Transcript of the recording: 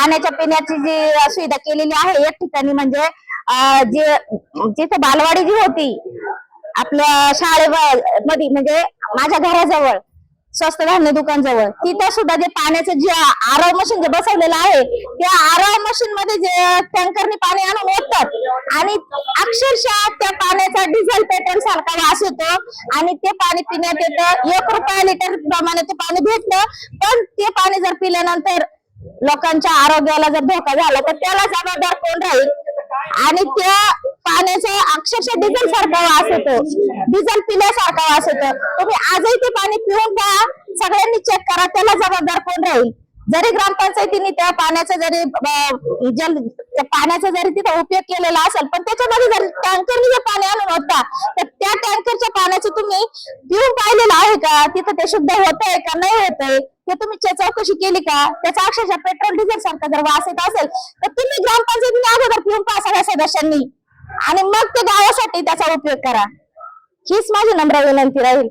पाण्याच्या पिण्याची जी सुविधा केलेली आहे एक ठिकाणी म्हणजे जे जिथे बालवाडी जी होती आपल्या शाळेमध्ये म्हणजे माझ्या घराजवळ स्वस्त धान्य दुकान जवळ तिथं सुद्धा जे पाण्याचं जे आरओ मशीन जे बसवलेलं आहे त्या आरओ मशीन मध्ये जे टँकरनी पाणी आणून ओततात आणि अक्षरशः त्या पाण्याचा डिझेल पेट्रोल सारखा वास येतो आणि ते पाणी पिण्यात येतं 1 रुपया लिटर प्रमाणे ते पाणी भेटतं पण ते पाणी जर पिल्यानंतर लोकांच्या आरोग्याला जर धोका झाला तर त्याला जबाबदार कोण राहील आणि त्या पाण्याचा अक्षरशः डिझेल सारखा वास येतो डिझेल पिल्यासारखा वास येतो तुम्ही आजही ते पाणी पिऊन पहा सगळ्यांनी चेक करा त्याला जबाबदार कोण राहील जरी ग्रामपंचायतीने त्या पाण्याचा जरी पाण्याचा जरी तिथे उपयोग केलेला असेल पण त्याच्यामध्ये जर टँकरने जे पाणी आणून होता तर त्या टँकरच्या पाण्याचं तुम्ही पिऊन पाहिलेलं आहे का तिथं ते शुद्ध होतंय का नाही होतंय ते तुम्ही चौकशी केली का त्याचा अक्षरशः पेट्रोल डिझेल सारखा जर वास येत असेल तर तुम्ही ग्रामपंचायतीने अगोदर पिऊन पहा सगळ्या सदस्यांनी आणि मग ते गावासाठी त्याचा उपयोग करा हीच माझी नम्र विनंती राहील।